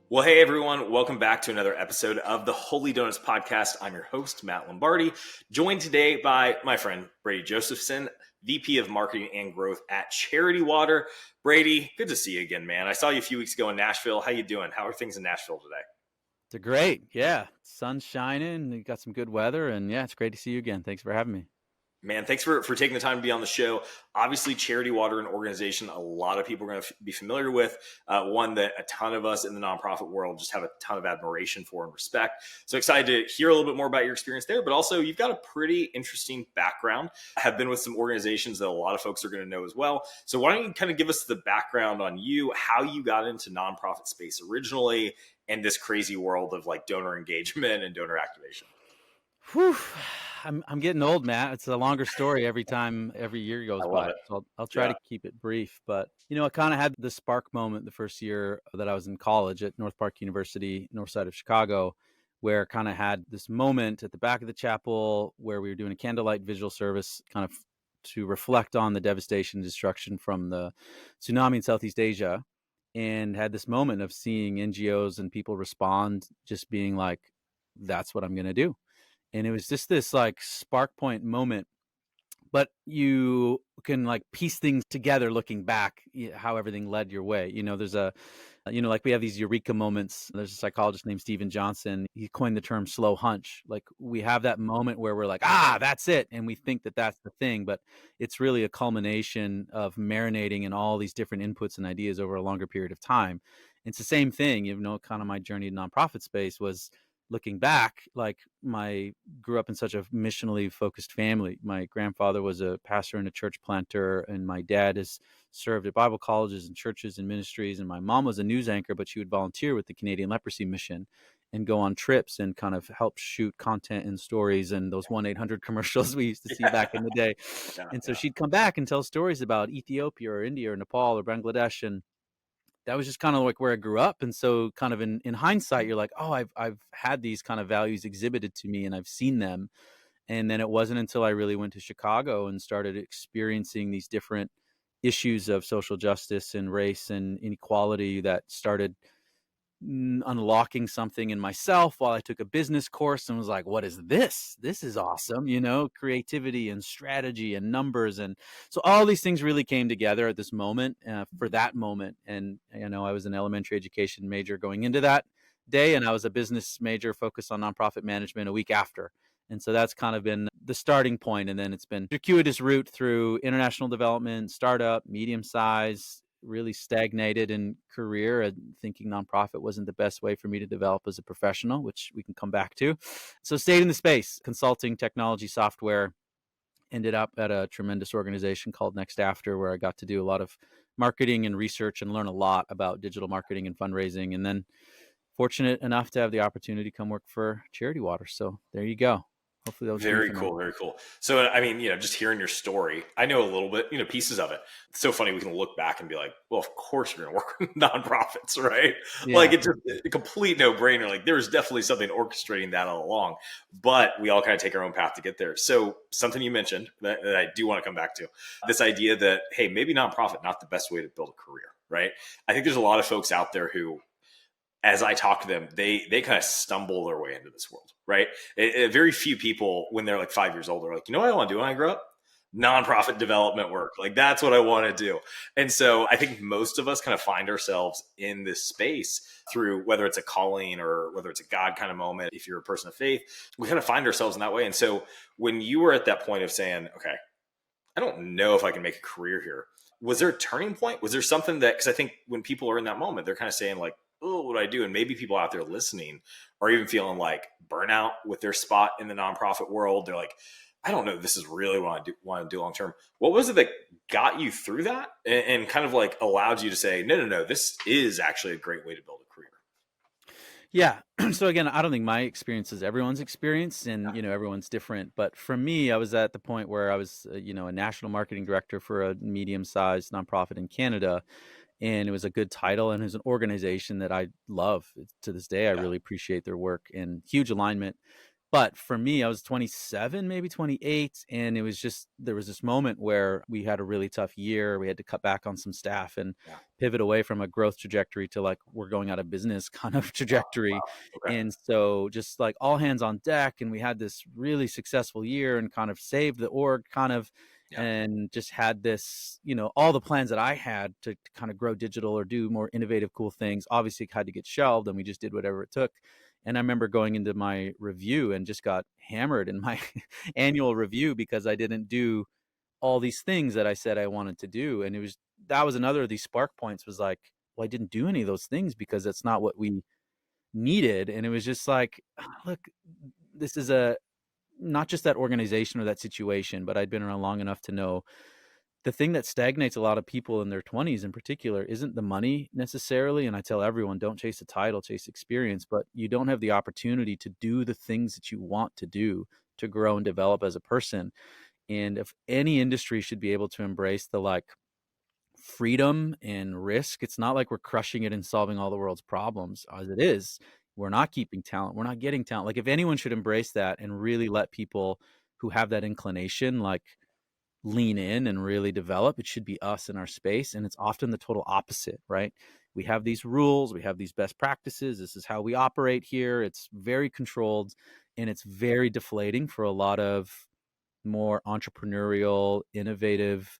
Well, hey everyone, welcome back to another episode of the Holy Donuts Podcast. I'm your host, Matt Lombardi, joined today by my friend Brady Josephson, VP of Marketing and Growth at Charity Water. Brady, good to see you again, man. I saw you a few weeks ago in Nashville. How you doing? How are things in Nashville today? They're great. Yeah. Sun's shining. You got some good weather. And yeah, it's great to see you again. Thanks for having me. Man, thanks for taking the time to be on the show. Obviously, Charity Water, an organization a lot of people are going to be familiar with, one that a ton of us in the nonprofit world just have a ton of admiration for and respect. So excited to hear a little bit more about your experience there, but also you've got a pretty interesting background. Have been with some organizations that a lot of folks are going to know as well. So why don't you kind of give us the background on you, how you got into nonprofit space originally, and this crazy world of like donor engagement and donor activation? Whew. I'm getting old, Matt. It's a longer story every year I goes love by. it. So I'll try Yeah. to keep it brief. But, I kind of had the spark moment the first year that I was in college at North Park University, north side of Chicago, where I kind of had this moment at the back of the chapel where we were doing a candlelight visual service kind of to reflect on the devastation and destruction from the tsunami in Southeast Asia, and had this moment of seeing NGOs and people respond, just being like, that's what I'm going to do. And it was just this like spark point moment, but you can like piece things together looking back, how everything led your way. There's like we have these eureka moments. There's a psychologist named Stephen Johnson. He coined the term slow hunch. Like we have that moment where we're like, that's it. And we think that that's the thing, but it's really a culmination of marinating in all these different inputs and ideas over a longer period of time. It's the same thing, kind of my journey to nonprofit space was looking back, like my grew up in such a missionally focused family. My grandfather was a pastor and a church planter, and my dad has served at Bible colleges and churches and ministries. And my mom was a news anchor, but she would volunteer with the Canadian Leprosy Mission and go on trips and kind of help shoot content and stories and those 1-800 commercials we used to see back in the day. Yeah. And so Yeah. she'd come back and tell stories about Ethiopia or India or Nepal or Bangladesh, and that was just kind of like where I grew up. And so kind of in hindsight, you're like, oh, I've had these kind of values exhibited to me and I've seen them. And then it wasn't until I really went to Chicago and started experiencing these different issues of social justice and race and inequality that started unlocking something in myself while I took a business course and was like, what is this? This is awesome, creativity and strategy and numbers. And so all these things really came together at this moment, for that moment. And, I was an elementary education major going into that day, and I was a business major focused on nonprofit management a week after. And so that's kind of been the starting point. And then it's been a circuitous route through international development, startup, medium size, really stagnated in career and thinking nonprofit wasn't the best way for me to develop as a professional, which we can come back to. So stayed in the space, consulting, technology, software, ended up at a tremendous organization called Next After, where I got to do a lot of marketing and research and learn a lot about digital marketing and fundraising. And then fortunate enough to have the opportunity to come work for Charity Water. So there you go. Hopefully that was brief Very enough. cool. Very cool. So, I mean, just hearing your story, I know a little bit, pieces of it. It's so funny. We can look back and be like, well, of course you're going to work with nonprofits, right? Like Yeah. it's just a complete no brainer. Like there's definitely something orchestrating that all along, but we all kind of take our own path to get there. So something you mentioned that I do want to come back to, this idea that, hey, maybe nonprofit, not the best way to build a career, right? I think there's a lot of folks out there who, as I talk to them, they kind of stumble their way into this world, right? Very few people, when they're like 5 years old, are like, you know what I want to do when I grow up? Nonprofit development work. Like that's what I want to do. And so I think most of us kind of find ourselves in this space through whether it's a calling or whether it's a God kind of moment. If you're a person of faith, we kind of find ourselves in that way. And so when you were at that point of saying, okay, I don't know if I can make a career here, was there a turning point? Was there something that, because I think when people are in that moment, they're kind of saying like, oh, what do I do? And maybe people out there listening are even feeling like burnout with their spot in the nonprofit world. They're like, I don't know if this is really what I want to do long term. What was it that got you through that and kind of like allowed you to say, no, this is actually a great way to build a career? Yeah. So again, I don't think my experience is everyone's experience, and Yeah. everyone's different. But for me, I was at the point where I was, a national marketing director for a medium-sized nonprofit in Canada, and it was a good title, and it was an organization that I love to this day. I Yeah. really appreciate their work and huge alignment. But for me, I was 27, maybe 28. And it was just, there was this moment where we had a really tough year. We had to cut back on some staff and Yeah. pivot away from a growth trajectory to like, we're going out of business kind of Wow. trajectory. Okay. And so just like all hands on deck. And we had this really successful year and kind of saved the org kind of, Yeah. and just had this, all the plans that I had to kind of grow digital or do more innovative, cool things, obviously had to get shelved, and we just did whatever it took. And I remember going into my review and just got hammered in my annual review because I didn't do all these things that I said I wanted to do. And that was another of these spark points, was like, well, I didn't do any of those things because that's not what we needed. And it was just like, look, this is not just that organization or that situation, but I'd been around long enough to know the thing that stagnates a lot of people in their 20s in particular isn't the money necessarily. And I tell everyone, don't chase a title, chase experience, but you don't have the opportunity to do the things that you want to do to grow and develop as a person. And if any industry should be able to embrace the like freedom and risk, it's not like we're crushing it and solving all the world's problems as it is. We're not keeping talent. We're not getting talent. Like if anyone should embrace that and really let people who have that inclination, like lean in and really develop, it should be us in our space. And it's often the total opposite, right? We have these rules, we have these best practices. This is how we operate here. It's very controlled, and it's very deflating for a lot of more entrepreneurial, innovative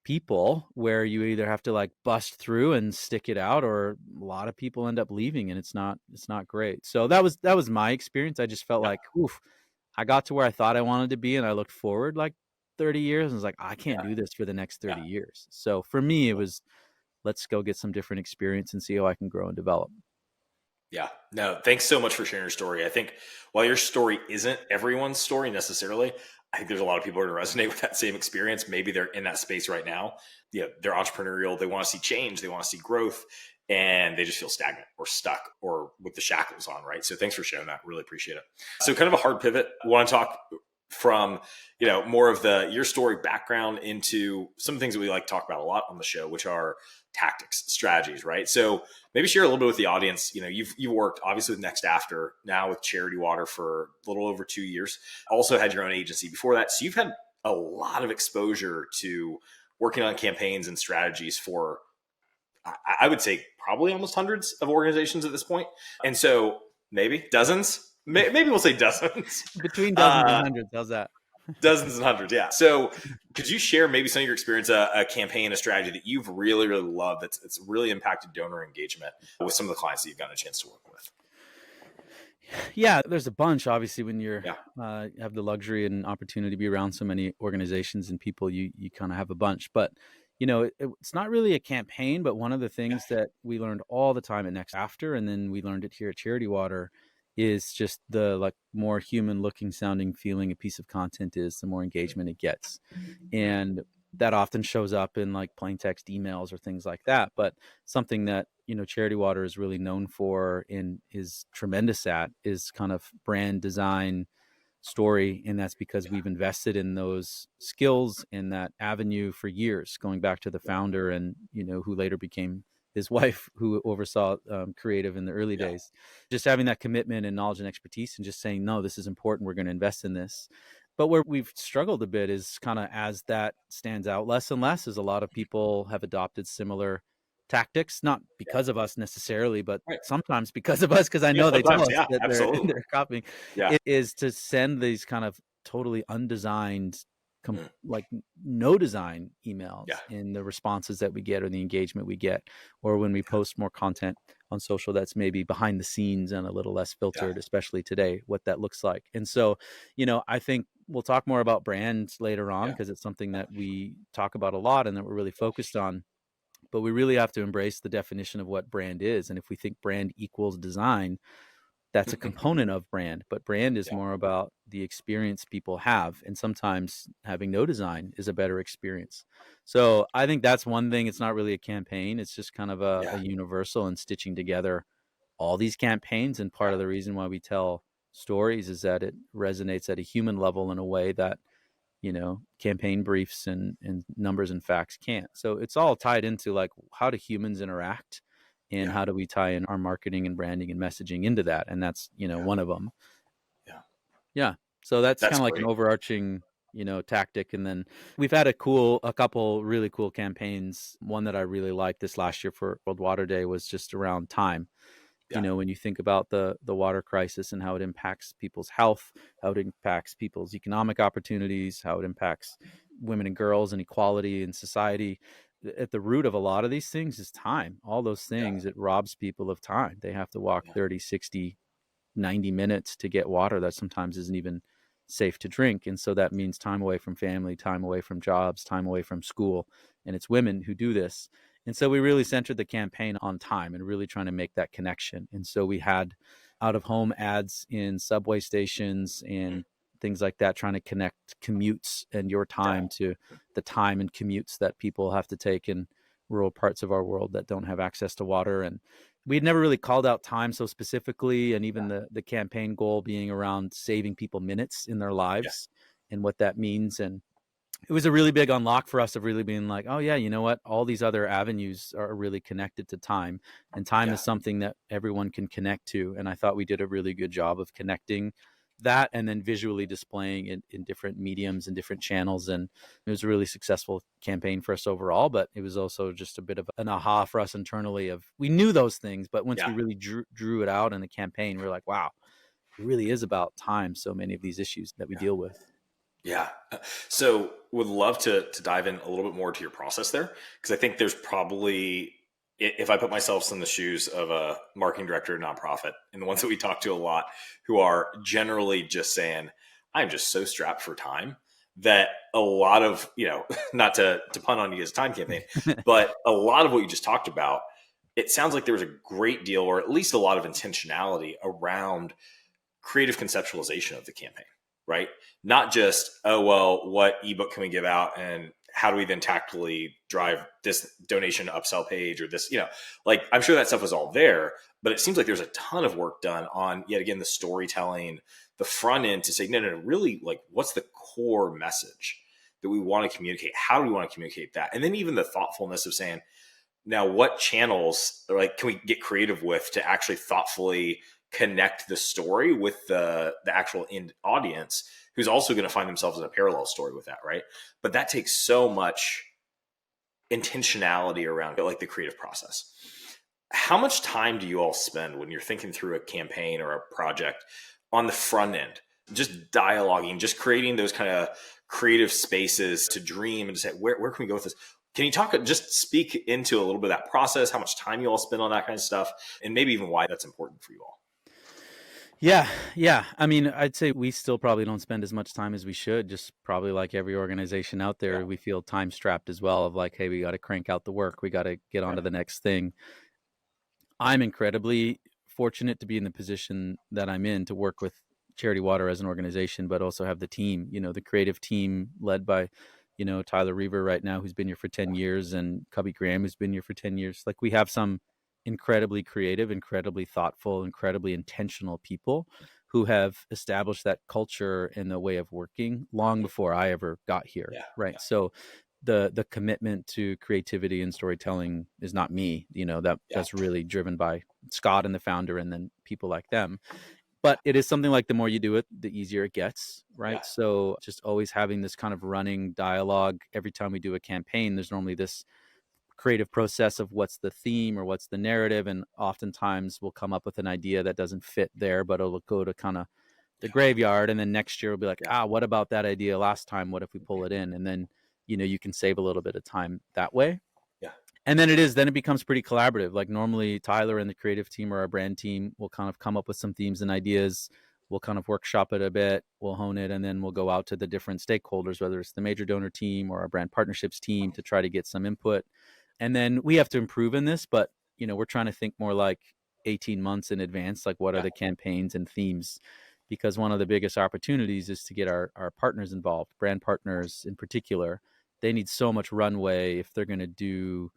people, where you either have to like bust through and stick it out, or a lot of people end up leaving, and it's not great. So that was my experience. I just felt Yeah. like, oof, I got to where I thought I wanted to be, and I looked forward like 30 years and was like, I can't Yeah. do this for the next Yeah. 30 years. So for me, it was, let's go get some different experience and see how I can grow and develop. Yeah. No, thanks so much for sharing your story. I think while your story isn't everyone's story necessarily, I think there's a lot of people who are going to resonate with that same experience. Maybe they're in that space right now. Yeah, they're entrepreneurial. They want to see change. They want to see growth, and they just feel stagnant or stuck or with the shackles on. Right. So thanks for sharing that. Really appreciate it. So kind of a hard pivot. I want to talk from more of your story background into some things that we like to talk about a lot on the show, which are tactics, strategies, right? So maybe share a little bit with the audience. You've worked obviously with Next After, now with Charity Water for a little over 2 years. Also had your own agency before that, so you've had a lot of exposure to working on campaigns and strategies for, I would say, probably almost hundreds of organizations at this point. And so maybe dozens, maybe we'll say dozens. Between dozens and uh, hundreds, how's that? Dozens and hundreds, yeah. So, could you share maybe some of your experience, a campaign, a strategy that you've really, really loved that's really impacted donor engagement with some of the clients that you've gotten a chance to work with? Yeah, there's a bunch. Obviously, when you're Yeah, have the luxury and opportunity to be around so many organizations and people, you kind of have a bunch. But it's not really a campaign. But one of the yeah, things that we learned all the time at Next After, and then we learned it here at Charity Water, is just the like more human looking, sounding, feeling a piece of content is, the more engagement it gets. And that often shows up in like plain text emails or things like that. But something that Charity Water is really known for and is tremendous at is kind of brand design story. And that's because we've invested in those skills in that avenue for years, going back to the founder, and who later became his wife, who oversaw creative in the early yeah, days. Just having that commitment and knowledge and expertise, and just saying, no, this is important, we're going to invest in this. But where we've struggled a bit is kind of, as that stands out less and less, is a lot of people have adopted similar tactics, not yeah. because of us necessarily, but Right. sometimes because of us, because I Yeah, know they tell sometimes, us yeah, that they're absolutely. they're copying. Yeah, It is to send these kind of totally undesigned, mm, like no design yeah, emails in the responses that we get or the engagement we get, or when we post more content on social that's maybe behind the scenes and a little less yeah, filtered, especially today, what that looks like. And so, I think we'll talk more about brands later on, yeah, because it's something that we talk about a lot and that we're really focused on. But we really have to embrace the definition of what brand is. And if we think brand equals design, that's a component of brand, but brand is yeah, more about the experience people have. And sometimes having no design is a better experience. So I think that's one thing. It's not really a campaign. It's just kind of a yeah, universal and stitching together all these campaigns. And part yeah, of the reason why we tell stories is that it resonates at a human level in a way that campaign briefs and numbers and facts can't. So it's all tied into like, how do humans interact, and yeah, how do we tie in our marketing and branding and messaging into that? And that's, yeah. one of them. Yeah. So that's kind That's of like an great. overarching, tactic. And then we've had a couple really cool campaigns. One that I really liked this last year for World Water Day was just around time. Yeah, When you think about the water crisis and how it impacts people's health, how it impacts people's economic opportunities, how it impacts women and girls and equality in society. At the root of a lot of these things is time. All those yeah, things, it robs people of time. They have to walk yeah, 30, 60, 90 minutes to get water that sometimes isn't even safe to drink. And so that means time away from family, time away from jobs, time away from school. And it's women who do this. And so we really centered the campaign on time and really trying to make that connection. And so we had out of home ads in subway stations mm, and things like that, trying to connect commutes and your yeah, time to the time and commutes that people have to take in rural parts of our world that don't have access to water. And we'd never really called out time so specifically, and even the campaign goal being around saving people minutes in their yeah, lives and what that means. And it was a really big unlock for us of really being like, oh yeah, you know what, all these other avenues are really connected to time, and time yeah, is something that everyone can connect to. And I thought we did a really good job of connecting that and then visually displaying it in different mediums and different channels. And it was a really successful campaign for us overall, but it was also just a bit of an aha for us internally of, we knew those things, but once yeah. we really drew it out in the campaign, we are like, wow, it really is about time, so many of these issues that we Yeah. deal with. Yeah. So would love to dive in a little bit more to your process there, because I think there's probably, if I put myself in the shoes of a marketing director at a nonprofit, and the ones that we talk to a lot who are generally just saying, I'm just so strapped for time, that a lot of, not to pun on you as a time campaign, but a lot of what you just talked about, it sounds like there was a great deal, or at least a lot of intentionality around creative conceptualization of the campaign, right? Not just, oh, well, what ebook can we give out and how do we then tactically drive this donation upsell page or this, like I'm sure that stuff was all there, but it seems like there's a ton of work done on, yet again, the storytelling, the front end to say, no, no, no, really, like what's the core message that we want to communicate? How do we want to communicate that? And then even the thoughtfulness of saying, now what channels like can we get creative with to actually thoughtfully connect the story with the actual end audience who's also going to find themselves in a parallel story with that, right? But that takes so much intentionality around it, like the creative process. How much time do you all spend when you're thinking through a campaign or a project on the front end, just dialoguing, just creating those kind of creative spaces to dream and to say, where can we go with this? Can you just speak into a little bit of that process, how much time you all spend on that kind of stuff, and maybe even why that's important for you all? Yeah, yeah. I mean, I'd say we still probably don't spend as much time as we should. Just probably like every organization out Yeah, there, we feel time strapped as well of like, hey, we got to crank out the work. We got to get on yeah, to the next thing. I'm incredibly fortunate to be in the position that I'm in to work with Charity Water as an organization, but also have the team, the creative team led by, Tyler Reaver right now, who's been here for 10 years, and Cubby Graham, who's been here for 10 years. Like we have some incredibly creative, incredibly thoughtful, incredibly intentional people who have established that culture and the way of working long before I ever got here. yeah, Right. yeah, So the commitment to creativity and storytelling is not me, yeah, that's really driven by Scott and the founder and then people like them. But it is something like the more you do it, the easier it gets, yeah, right? So just always having this kind of running dialogue every time we do a campaign, there's normally this creative process of what's the theme or what's the narrative, and oftentimes we'll come up with an idea that doesn't fit there, but it'll go to kind of the yeah, graveyard, and then next year we'll be like, yeah, what about that idea last time, what if we pull it in? And then you can save a little bit of time that way. yeah, And then it becomes pretty collaborative. Like normally Tyler and the creative team or our brand team will kind of come up with some themes and ideas. We'll kind of workshop it a bit, we'll hone it, and then we'll go out to the different stakeholders, whether it's the major donor team or our brand partnerships team, to try to get some input. And then we have to improve in this, but we're trying to think more like 18 months in advance, like what are yeah, the campaigns and themes? Because one of the biggest opportunities is to get our partners involved, brand partners in particular. They need so much runway if they're going to do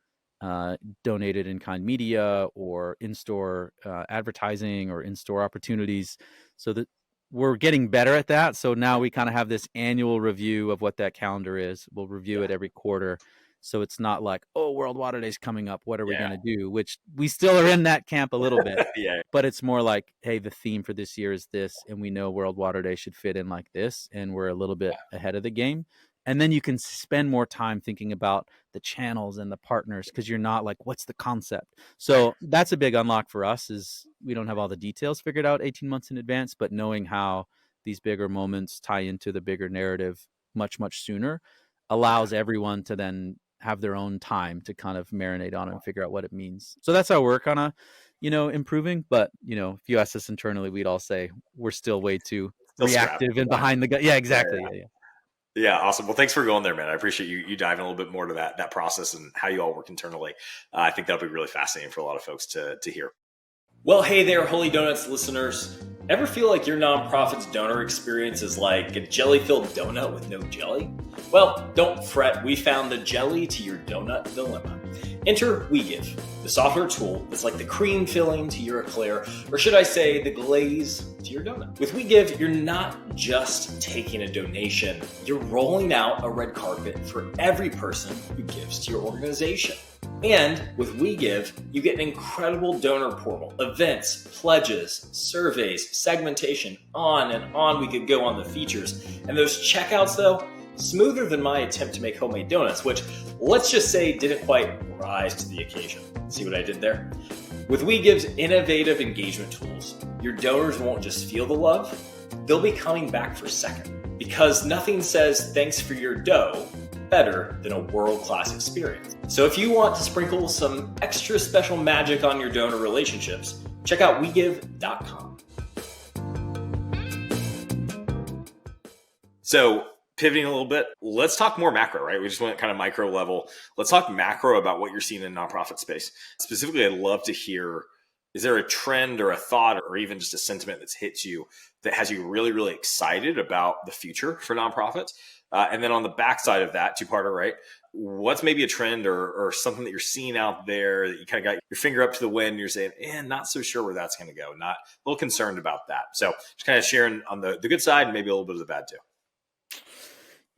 donated in kind media or in-store advertising or in-store opportunities, so that we're getting better at that. So now yeah, we kind of have this annual review of what that calendar is. We'll review yeah, it every quarter, So it's not like, oh, World Water Day is coming up. What are we Yeah. going to do? Which we still are in that camp a little bit. Yeah. But it's more like, hey, the theme for this year is this, and we know World Water Day should fit in like this, and we're a little bit ahead of the game. And then you can spend more time thinking about the channels and the partners because you're not like, what's the concept? So that's a big unlock for us is we don't have all the details figured out 18 months in advance, but knowing how these bigger moments tie into the bigger narrative much, much sooner allows everyone to then have their own time to kind of marinate on it and figure out what it means. So that's how we're kind of, improving. But, if you ask us internally, we'd all say we're still way too Still scrappy. reactive and behind the gun. Yeah, exactly. Yeah. Yeah, awesome. Well, thanks for going there, man. I appreciate you diving a little bit more to that process and how you all work internally. I think that'll be really fascinating for a lot of folks to hear. Well, hey there, Holy Donuts listeners. Ever feel like your nonprofit's donor experience is like a jelly-filled donut with no jelly? Well, don't fret. We found the jelly to your donut dilemma. Enter WeGive, the software tool that's like the cream filling to your eclair, or should I say the glaze to your donut. With WeGive, you're not just taking a donation, you're rolling out a red carpet for every person who gives to your organization. And with WeGive, you get an incredible donor portal, events, pledges, surveys, segmentation, on and on we could go on the features. And those checkouts, though, smoother than my attempt to make homemade donuts, which let's just say didn't quite rise to the occasion. See what I did there? With WeGive's innovative engagement tools, your donors won't just feel the love, they'll be coming back for a second. Because nothing says thanks for your dough better than a world-class experience. So if you want to sprinkle some extra special magic on your donor relationships, check out WeGive.com. So pivoting a little bit, let's talk more macro, right? We just went kind of micro level. Let's talk macro about what you're seeing in nonprofit space. Specifically, I'd love to hear, is there a trend or a thought or even just a sentiment that's hit you that has you really, really excited about the future for nonprofits? And then on the backside of that, two-parter, right? What's maybe a trend or something that you're seeing out there that you kind of got your finger up to the wind and you're saying, not so sure where that's going to go. Not a little concerned about that. So just kind of sharing on the good side and maybe a little bit of the bad too.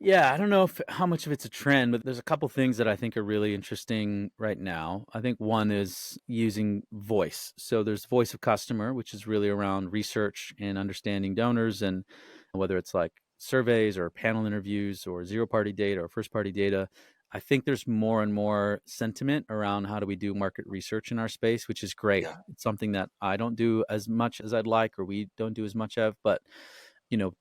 Yeah, I don't know how much of it's a trend, but there's a couple things that I think are really interesting right now. I think one is using voice. So there's voice of customer, which is really around research and understanding donors, and whether it's like surveys or panel interviews or zero party data or first party data. I think there's more and more sentiment around how do we do market research in our space, which is great. Yeah. It's something that I don't do as much as I'd like, or we don't do as much of, but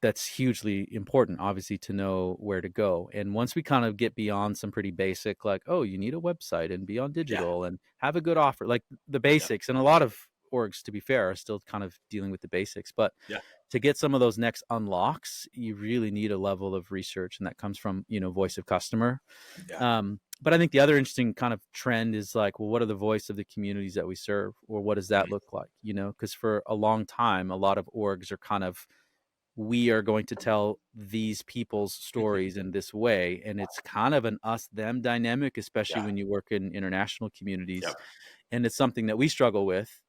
that's hugely important, obviously, to know where to go. And once we kind of get beyond some pretty basic, like, oh, you need a website and be on digital and have a good offer, like the basics. And a lot of orgs, to be fair, are still kind of dealing with the basics. But to get some of those next unlocks, you really need a level of research, and that comes from, voice of customer. But I think the other interesting kind of trend is like, well, what are the voice of the communities that we serve, or what does that look like? Because for a long time, a lot of orgs are kind of, we are going to tell these people's stories in this way. And it's kind of an us them dynamic, especially when you work in international communities. And it's something that we struggle with.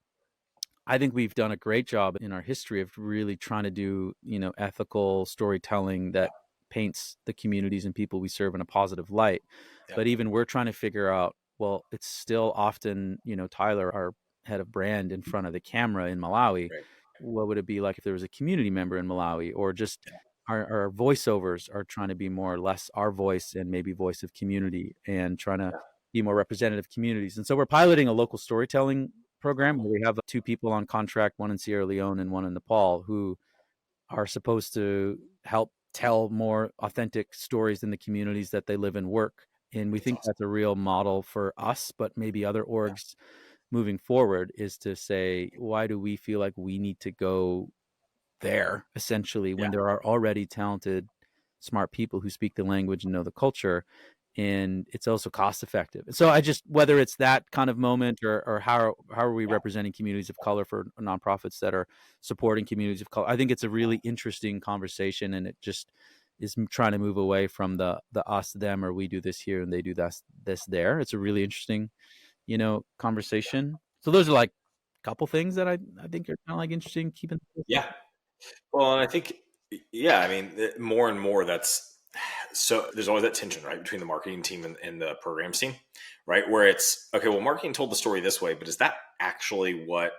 I think we've done a great job in our history of really trying to do, ethical storytelling that paints the communities and people we serve in a positive light. But even we're trying to figure out, well, it's still often, Tyler, our head of brand, in front of the camera in Malawi. What would it be like if there was a community member in Malawi, or just our voiceovers are trying to be more or less our voice and maybe voice of community and trying to be more representative communities. And so we're piloting a local storytelling program where we have 2 people on contract, one in Sierra Leone and one in Nepal, who are supposed to help tell more authentic stories in the communities that they live and work. And we think that's a real model for us, but maybe other orgs moving forward, is to say, why do we feel like we need to go there essentially when there are already talented, smart people who speak the language and know the culture, and it's also cost effective. So I just, whether it's that kind of moment or how are we representing communities of color for nonprofits that are supporting communities of color, I think it's a really interesting conversation, and it just is trying to move away from the us them, or we do this here and they do this there. It's a really interesting conversation. So those are like a couple things that I think are kind of like interesting keeping. Well, and I think, I mean, more and more So there's always that tension, right, between the marketing team and the programs team, right? Where it's okay, well, marketing told the story this way, but is that actually what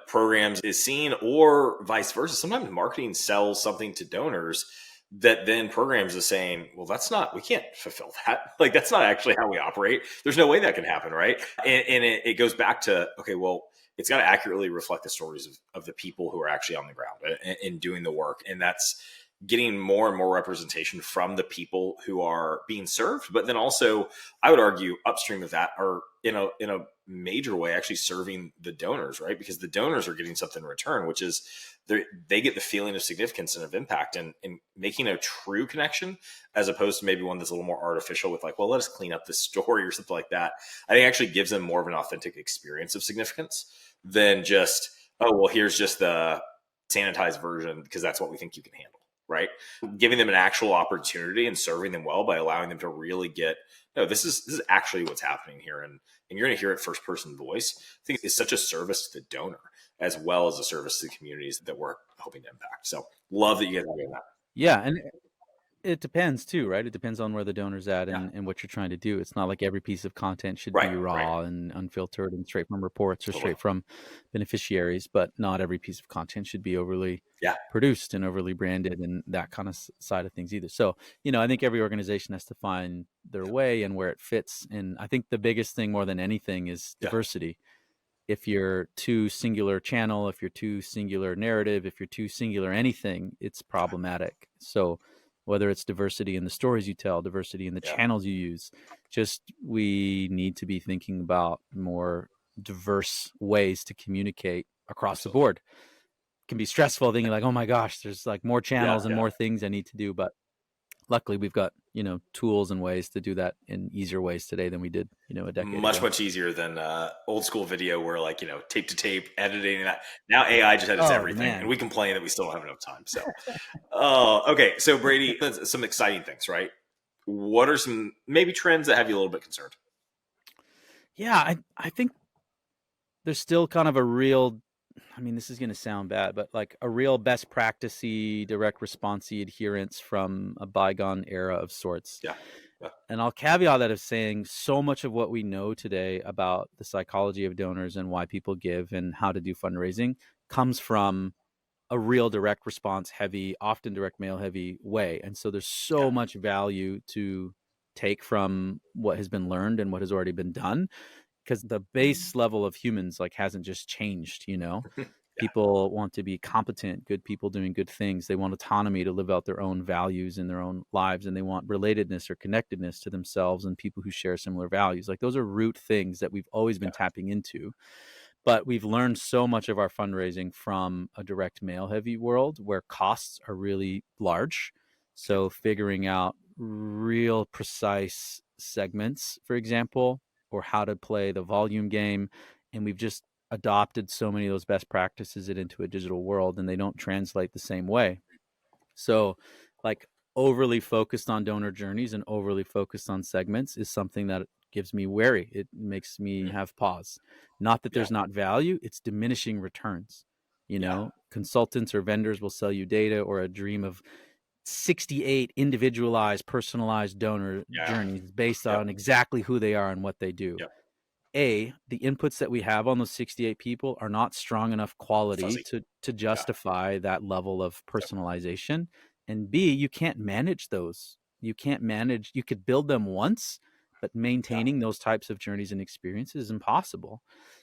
programs is seen, or vice versa? Sometimes marketing sells something to donors that then programs is saying, well, that's not, we can't fulfill that. Like, that's not actually how we operate. There's no way that can happen, right? And it goes back to, okay, well, it's got to accurately reflect the stories of the people who are actually on the ground and doing the work. And that's getting more and more representation from the people who are being served. But then also, I would argue upstream of that are in a major way actually serving the donors, right? Because the donors are getting something in return, which is they get the feeling of significance and of impact, and making a true connection, as opposed to maybe one that's a little more artificial with like, well, let us clean up this story or something like that. I think actually gives them more of an authentic experience of significance than just, oh, well, here's just the sanitized version because that's what we think you can handle, right? Giving them an actual opportunity and serving them well by allowing them to really get, no, this is actually what's happening here, and you're going to hear it first person voice. I think it's such a service to the donor as well as a service to the communities that we're hoping to impact. So love that you guys are doing that. Yeah, and it depends too, right? It depends on where the donor's at Yeah. and what you're trying to do. It's not like every piece of content should Right. be Right. raw and unfiltered and straight from reports or Totally. straight from beneficiaries, but not every piece of content should be overly Yeah. produced and overly branded and that kind of side of things either. So, I think every organization has to find their way and where it fits. And I think the biggest thing more than anything is Yeah. diversity. If you're too singular channel, if you're too singular narrative, if you're too singular anything, it's problematic. So whether it's diversity in the stories you tell, diversity in the Yeah. channels you use, just we need to be thinking about more diverse ways to communicate across the Absolutely. board. It can be stressful thinking like, oh my gosh, there's like more Yeah. channels and Yeah. more things I need to do. But luckily we've got, tools and ways to do that in easier ways today than we did, a decade Much, ago. much easier than old school video where like, tape to tape editing that. Now AI just edits Oh everything, and man. we complain that we still don't have enough time. So, okay. So Brady, that's some exciting things, right? What are some maybe trends that have you a little bit concerned? Yeah, I think there's still kind of a real, I mean, this is going to sound bad, but like a real best practicey, direct responsey adherence from a bygone era of sorts. Yeah. Yeah. And I'll caveat that of saying so much of what we know today about the psychology of donors and why people give and how to do fundraising comes from a real direct response heavy, often direct mail heavy way. And so there's Yeah. so much value to take from what has been learned and what has already been done, because the base level of humans like hasn't just changed. Yeah. People want to be competent, good people doing good things. They want autonomy to live out their own values in their own lives, and they want relatedness or connectedness to themselves and people who share similar values. Like those are root things that we've always been Yeah. tapping into, but we've learned so much of our fundraising from a direct mail heavy world where costs are really large. Yep. So figuring out real precise segments, for example, or how to play the volume game. And we've just adopted so many of those best practices into a digital world, and they don't translate the same way. So like overly focused on donor journeys and overly focused on segments is something that gives me wary. It makes me Mhm. have pause. Not that Yeah. there's not value, it's diminishing returns. Yeah. Consultants or vendors will sell you data or a dream of 68 individualized, personalized donor Yeah. journeys based Yep. on exactly who they are and what they do. Yep. The inputs that we have on those 68 people are not strong enough quality Fuzzy. to Yeah. justify that level of Yep. personalization. And B, you can't manage those. You could build them once, but Yeah. maintaining those types of journeys and experiences is impossible.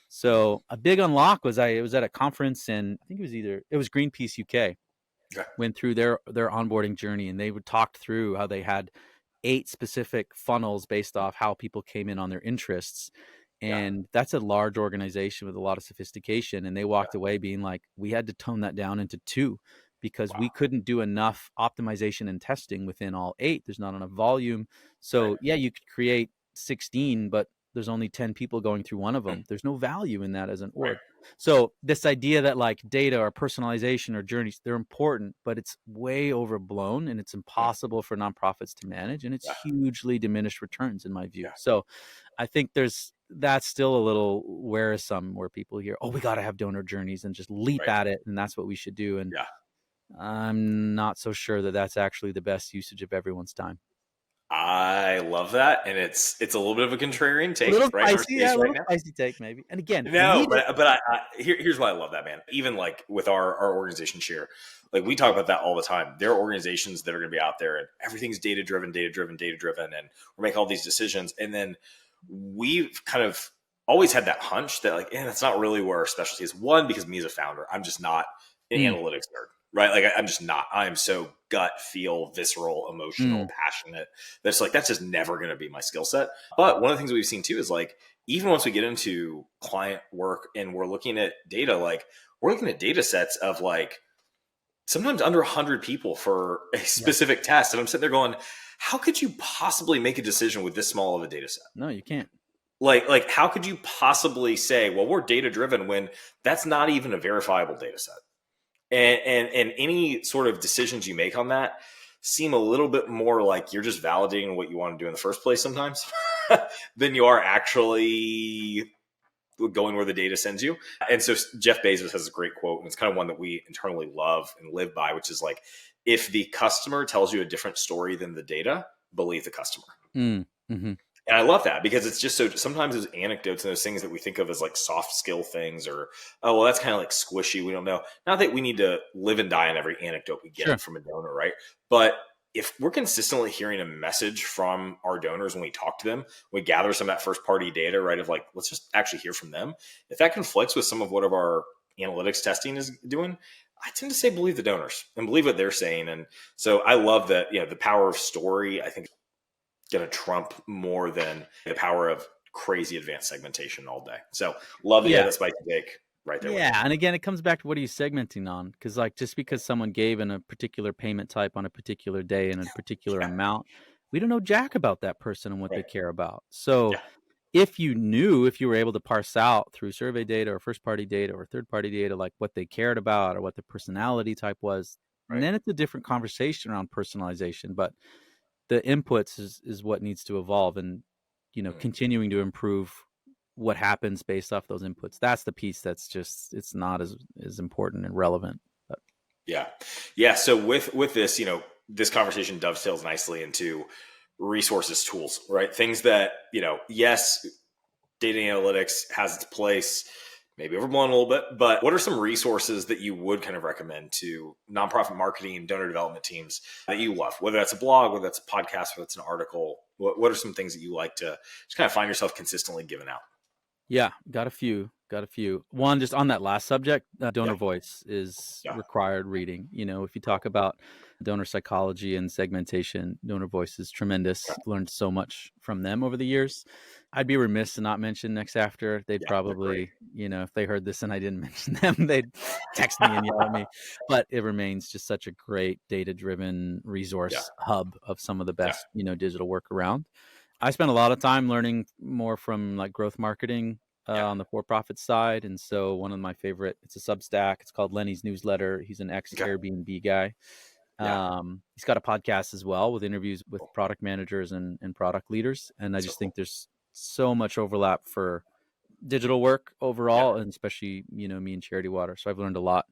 So a big unlock was I was at a conference, and I think it was Greenpeace UK Okay. went through their onboarding journey, and they would talk through how they had 8 specific funnels based off how people came in on their interests. Yeah. And that's a large organization with a lot of sophistication. And they Yeah. walked away being like, we had to tone that down into 2 because Wow. we couldn't do enough optimization and testing within all 8. There's not enough volume. Right. So yeah, you could create 16, but there's only 10 people going through one of Mm. them. There's no value in that as an Right. org. So this idea that like data or personalization or journeys, they're important, but it's way overblown and it's Mm. impossible for nonprofits to manage. And it's Yeah. hugely diminished returns in my view. Yeah. So I think that's still a little wearisome where people hear, oh, we got to have donor journeys and just leap Right. at it. And that's what we should do. And Yeah. I'm not so sure that that's actually the best usage of everyone's time. I love that, and it's a little bit of a contrarian A take little right in our spicy, yeah, space a right little now. spicy take maybe. And again, you No, need it. but here's why I love that, man. Even like with our organization Share, like we talk about that all the time. There are organizations that are going to be out there, and everything's data driven, data driven, data driven, and we're making all these decisions. And then we've kind of always had that hunch that like, that's not really where our specialty is. One, because me as a founder, I'm just not an Mm, analytics nerd, right? Like I'm just not. I am so gut feel, visceral, emotional, mm, passionate. That's just never going to be my skill set. But one of the things we've seen too is like even once we get into client work and we're looking at data, like we're looking at data sets of like sometimes under 100 people for a yeah. specific test. And I'm sitting there going, how could you possibly make a decision with this small of a data set? No, you can't. Like how could you possibly say, well, we're data driven when that's not even a verifiable data set? And any sort of decisions you make on that seem a little bit more like you're just validating what you want to do in the first place sometimes than you are actually going where the data sends you. And so Jeff Bezos has a great quote, and it's kind of one that we internally love and live by, which is like, if the customer tells you a different story than the data, believe the customer. Mm, hmm. And I love that because it's just so sometimes those anecdotes and those things that we think of as like soft skill things or, oh, well, that's kind of like squishy. We don't know. Not that we need to live and die on every anecdote we get Sure. from a donor, right? But if we're consistently hearing a message from our donors when we talk to them, we gather some of that first party data, right? Of like, let's just actually hear from them. If that conflicts with some of what of our analytics testing is doing, I tend to say believe the donors and believe what they're saying. And so I love that, the power of story, I think going to trump more than the power of crazy advanced segmentation all day. So love that you had Yeah. that spicy take right there with me. Yeah. And again, it comes back to what are you segmenting on? Because like just because someone gave in a particular payment type on a particular day and a particular Yeah. amount, we don't know jack about that person and what they Right. care about. So Yeah. if you were able to parse out through survey data or first party data or third party data, like what they cared about or what the personality type was, and Right. then it's a different conversation around personalization. But the inputs is what needs to evolve and, Mm. continuing to improve what happens based off those inputs. That's the piece that's just, it's not as important and relevant. But Yeah. Yeah. So with this, this conversation dovetails nicely into resources tools, right? Things that, yes, data analytics has its place, maybe overblown a little bit, but what are some resources that you would kind of recommend to nonprofit marketing and donor development teams that you love, whether that's a blog, whether that's a podcast, whether that's an article? What are some things that you like to just kind of find yourself consistently giving out? yeah, got a few. One, just on that last subject, Yeah. donor voice is Yeah. required reading. If you Cool. talk about donor psychology and segmentation, donor voice is Yeah. tremendous. Learned so much from them over the years. I'd be remiss to not mention Next After. They'd Yeah. They're great. probably, if they heard this and I didn't mention them, they'd text me and yell at me. But it remains just such a great data driven Yeah. resource hub of some of the Yeah. best, digital work around. I spent a lot of time learning more from like growth marketing Yeah. on the for-profit side, and so one of my favorite, it's a Substack. It's called Lenny's Newsletter. He's an ex Okay. Airbnb guy. Yeah. He's got a podcast as well with interviews with Cool. product managers and product leaders, and I So just cool. think there's so much overlap for digital work Yeah. overall, and especially me and Charity Water. So I've learned a lot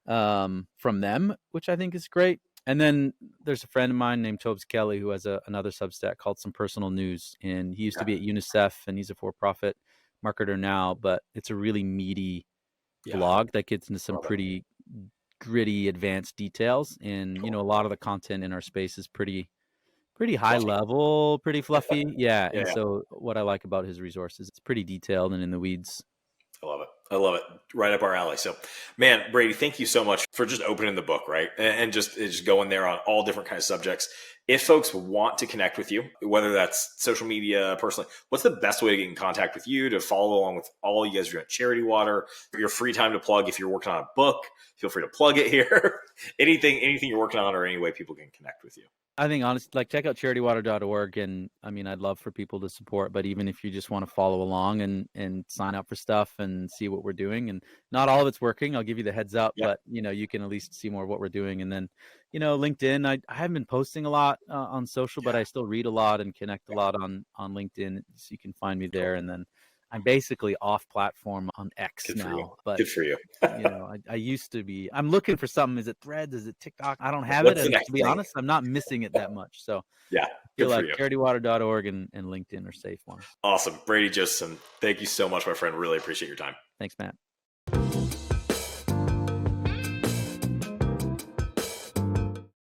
from them, which I think is great. And then there's a friend of mine named Tobes Kelly who has another Substack called Some Personal News, and he used to Okay. be at UNICEF, and he's a for-profit marketer now. But it's a really meaty Yeah. blog that gets into some Love it. pretty gritty, advanced details, and Cool. a lot of the content in our space is pretty high Fluffy. level, pretty fluffy. Yeah, Yeah. and Yeah. so what I like about his resources, it's pretty detailed and in the weeds. I love it. I love it. Right up our alley. So, man, Brady, thank you so much for just opening the book, right? And just going there on all different kinds of subjects. If folks want to connect with you, whether that's social media, personally, what's the best way to get in contact with you, to follow along with all you guys are doing at Charity Water? Your free time to plug. If you're working on a book, feel free to plug it here. anything you're working on, or any way people can connect with you. I think honestly, like check out charitywater.org, and I mean, I'd love for people to support, but even if you just want to follow along and sign up for stuff and see what we're doing, and not all of it's working, I'll give you the heads up, Yeah. but you can at least see more of what we're doing. And then, LinkedIn, I haven't been posting a lot on social, but Yeah. I still read a lot and connect a Yeah. lot on LinkedIn, so you can find me Cool. there. And then I'm basically off platform on X Good for you. now, but Good for you. I used to be. I'm looking for something. Is it Threads? Is it TikTok? I don't have it, What's the and next to be thing? honest, I'm not missing it that much. So I Yeah, feel good for like you. charitywater.org and LinkedIn are safe ones. Awesome. Brady Josephson, thank you so much, my friend. Really appreciate your time. Thanks, Matt.